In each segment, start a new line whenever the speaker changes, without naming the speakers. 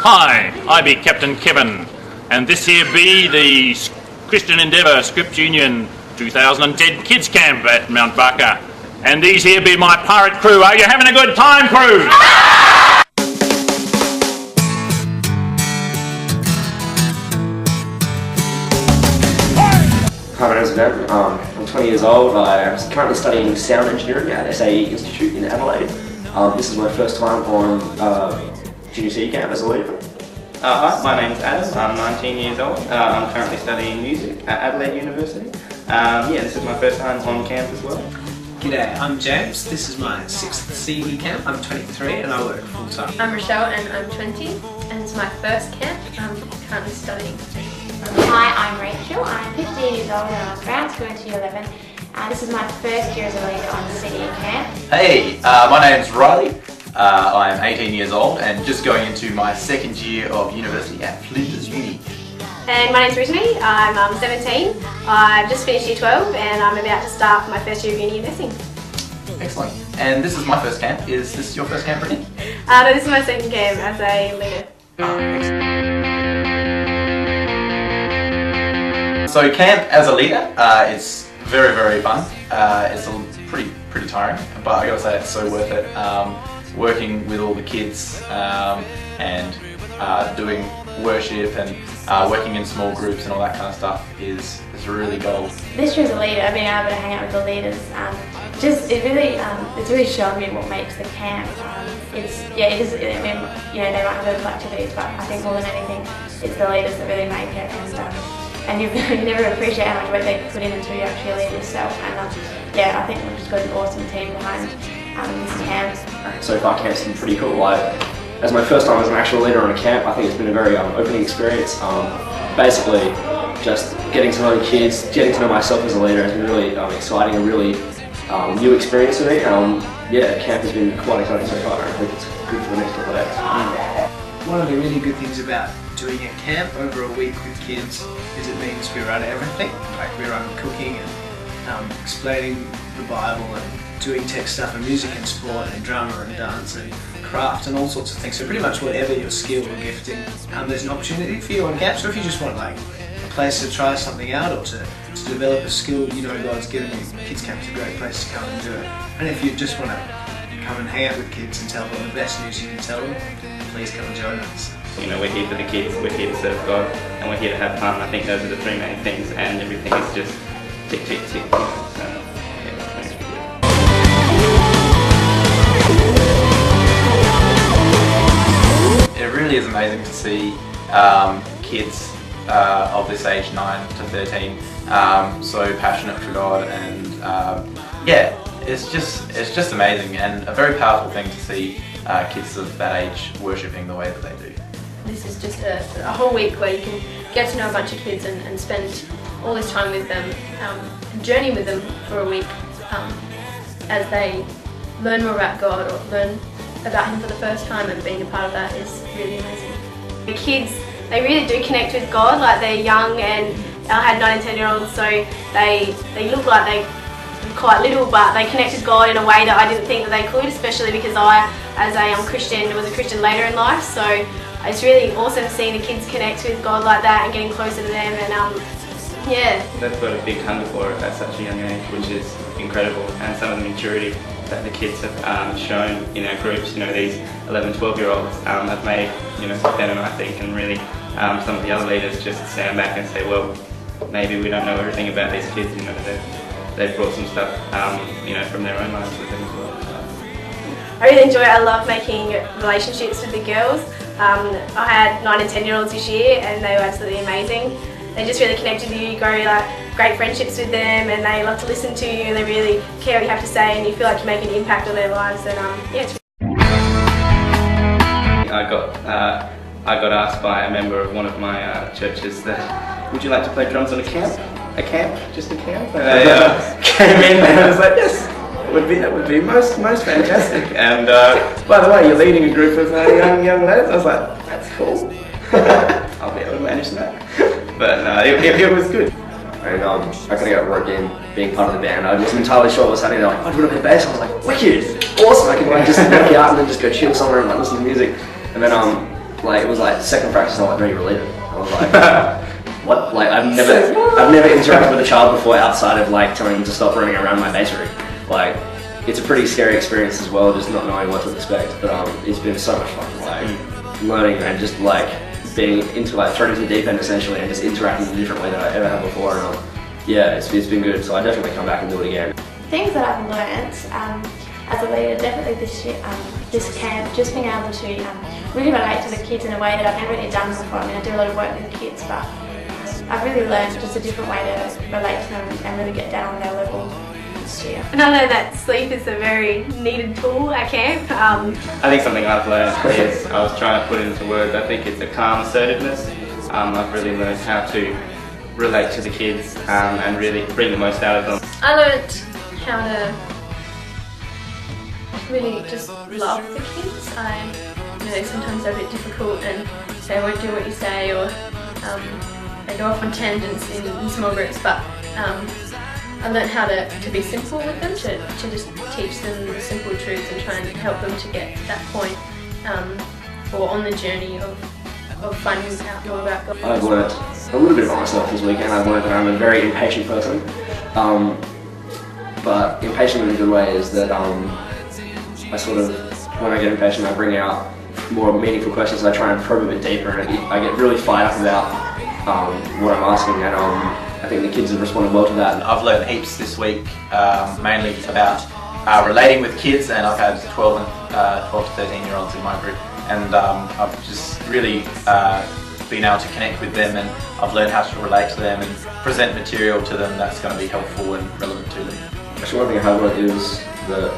Hi, I be Captain Kevin, and this here be the Christian Endeavour Scripps Union 2010 Kids Camp at Mount Barker. And these here be my pirate crew. Are you having a good time, crew?
Hi, my name is Van. I'm 20 years old. I'm currently studying sound engineering at SAE Institute in Adelaide. This is my first time on Junior C Camp as a leader.
Hi, my name is Adam. I'm 19 years old. I'm currently studying music at Adelaide University. This is my first time on camp as well.
G'day, I'm James. This is my 6th CE camp. I'm 23 and I work full time.
I'm Rochelle and I'm 20 and it's my first camp. I'm currently studying.
Hi, I'm Rachel. I'm 15 years old and I'm about to go into year 11. This is my first year as a leader on CE camp.
Hey, my name's Riley. I'm 18 years old and just going into my 2nd year of university at Flinders Uni.
And my name's Brittany, I'm 17, I've just finished year 12 and I'm about to start my first year of uni in nursing.
Excellent. And this is my first camp. Is this your first camp, Brittany?
No, this is my second camp as a leader.
Excellent. So camp as a leader, it's very, very fun. It's pretty tiring, but I gotta say it's so worth it. Working with all the kids and doing worship and working in small groups and all that kind of stuff is really gold.
This year as a leader, I've been able to hang out with the leaders. It's really shown me what makes the camp. They might have those activities, but I think more than anything, it's the leaders that really make it. And you never appreciate how much work they put in until you actually lead yourself. And I think we've just got an awesome team behind this camp.
So far, camp's been pretty cool. As my first time as an actual leader on a camp, I think it's been a very opening experience. Basically, just getting to know the kids, getting to know myself as a leader has been really exciting, a really new experience for me. Camp has been quite exciting so far. I think it's good for the next couple of days.
One of the really good things about doing a camp over a week with kids is it means we run everything. Like we run cooking and explaining the Bible and doing tech stuff and music and sport and drama and dance and craft and all sorts of things. So pretty much whatever your skill or gifting, there's an opportunity for you on camp. So if you just want a place to try something out or to develop a skill you know God's given you, Kids Camp's a great place to come and do it. And if you just want to come and hang out with kids and tell them the best news you can tell them, please come and join us.
We're here for the kids, we're here to serve God, and we're here to have fun. I think those are the 3 main things, and everything is just tick, tick, tick.
It really is amazing to see kids of this age, 9 to 13, so passionate for God, and it's just amazing and a very powerful thing to see kids of that age worshipping the way that they do.
This is just a whole week where you can get to know a bunch of kids and spend all this time with them, journey with them for a week as they learn more about God or learn about Him for the first time, and being a part of that is really amazing.
The kids, they really do connect with God, like they're young, and I had 9 and 10 year olds, so they look like they're quite little, but they connect with God in a way that I didn't think that they could, especially because I, as a Christian, was a Christian later in life, so it's really awesome seeing the kids connect with God like that and getting closer to them, and
They've got a big hunger for it at such a young age, which is incredible, and some of the maturity that the kids have shown in our groups. These 11, 12-year-olds have made Ben and I think, and really some of the other leaders just stand back and say, well, maybe we don't know everything about these kids. They've brought some stuff from their own lives with them as well.
I really enjoy it. I love making relationships with the girls. I had 9 and 10 year olds this year and they were absolutely amazing. They just really connect with you, you grow great friendships with them, and they love to listen to you and they really care what you have to say, and you feel like you make an impact on their lives. And it's
I got asked by a member of one of my churches that, would you like to play drums on a camp? A camp? Just a camp? And I came in and I was like, yes, that would be most fantastic. And by the way, you're leading a group of young lads. I was like, that's cool. I'll be able to manage that. But it was good.
And I got to get working, being part of the band. I wasn't entirely sure what was happening. They're like, oh, do you want to play bass? I was like, wicked, awesome. I can just work out and then just go chill somewhere and listen to music. And then like it was like second practice, I'm like, no, you're a leader. I was like, what? Like I've never interacted with a child before outside of like telling them to stop running around my basery. Like it's a pretty scary experience as well, just not knowing what to expect. But it's been so much fun, like learning and just like being into like thrown into the deep end essentially, and just interacting in a different way than I ever have before. And yeah, it's been good. So I definitely come back and do it again.
Things that I've learnt as a leader, definitely this year, this camp, just being able to really relate to the kids in a way that I've never really done before. I mean, I do a lot of work with kids, but I've really learned just a different way to relate to them and really get down on their level this year.
And I know that sleep is a very needed tool at camp.
I think something I've learned is, I was trying to put it into words, I think it's a calm assertiveness. I've really learned how to relate to the kids and really bring the most out of them.
I learnt how to really just love the kids. Sometimes they're a bit difficult and they won't do what you say, or they go off on tangents in small groups, but I learnt how to be simple with them, to just teach them the simple truths and try and help them to get to that point, or on the journey of finding out more about God.
I've learnt a little bit about myself this weekend. I've learnt that I'm a very impatient person, but impatient in a good way is that I sort of, when I get impatient, I bring out more meaningful questions. I try and probe a bit deeper, and I get really fired up about what I'm asking, and I think the kids have responded well to that.
I've learned heaps this week, mainly about relating with kids, and I've had 12 to 13 year olds in my group, and I've just really been able to connect with them, and I've learned how to relate to them and present material to them that's going to be helpful and relevant to them.
Actually, one thing I have learned is that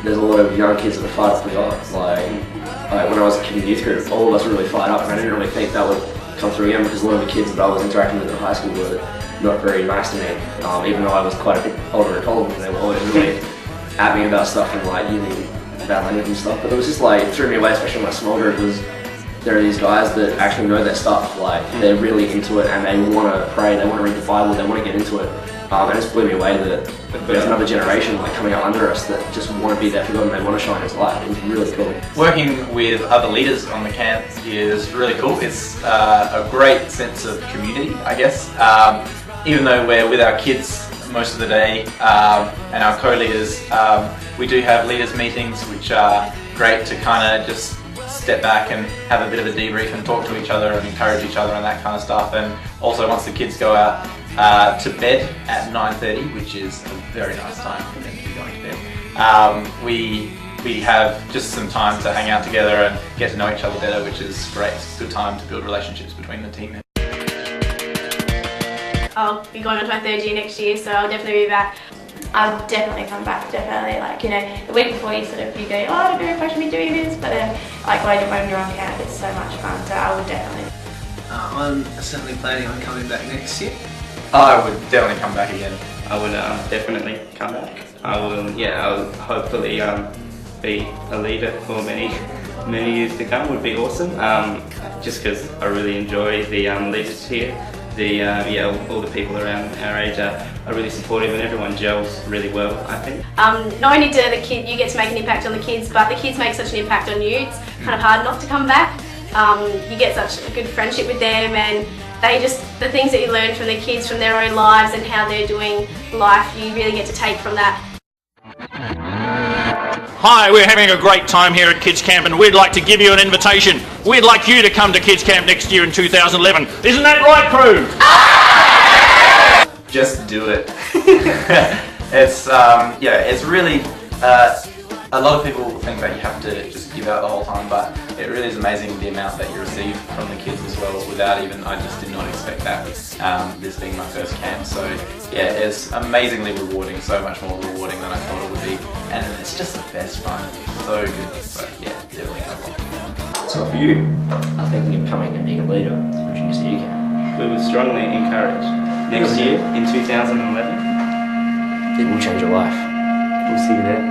there's a lot of young kids that are fired up for God. Like when I was a kid in youth group, all of us were really fired up, and I didn't really think that would come through again, because a lot of the kids that I was interacting with in high school were not very nice to me, even though I was quite a bit older and older, they were always really at me about stuff and like using bad language and stuff. But it was just like, it threw me away, especially in my small group, was there are these guys that actually know their stuff, like they're really into it and they want to pray, they want to read the Bible, they want to get into it. And it just blew me away that there's another generation like coming out under us that just want to be there for God and they want to shine His light. It was really cool.
Working with other leaders on the camp is really cool. It's a great sense of community, I guess. Even though we're with our kids most of the day and our co-leaders, we do have leaders meetings, which are great to kind of just step back and have a bit of a debrief and talk to each other and encourage each other and that kind of stuff. And also once the kids go out to bed at 9:30, which is a very nice time for them to be going to bed, we have just some time to hang out together and get to know each other better, which is great. It's a good time to build relationships between the team.
I'll be going on to my third year next year, so I'll definitely be back.
I'll definitely come back, definitely. Like, you know, the week before you sort of, you go, oh, I don't know if I should be doing this, but then, like, when you're on camp, it's so much fun, so I would definitely.
I'm certainly planning on coming back next year.
I would definitely come back again.
I would definitely come back. I will hopefully be a leader for many years to come. Would be awesome. Just because I really enjoy the leaders here. All the people around our age are really supportive, and everyone gels really well, I think.
Not only do you get to make an impact on the kids, but the kids make such an impact on you. It's kind of hard not to come back. You get such a good friendship with them, and the things that you learn from the kids, from their own lives and how they're doing life, you really get to take from that.
Hi, we're having a great time here at Kids Camp, and we'd like to give you an invitation. We'd like you to come to Kids Camp next year in 2011. Isn't that right, crew?
Just do it. It's really, a lot of people think that you have to just give out the whole time, but it really is amazing the amount that you receive from the kids as well, I just did not expect that, this being my first camp. So yeah, it's amazingly rewarding, so much more rewarding than I thought it would be, and it's just the best fun. So good. So yeah, definitely come.
So for you, I'm thinking of coming and being a leader, which you see you can.
We would strongly encourage next year in 2011.
It will change your life.
We'll see you there.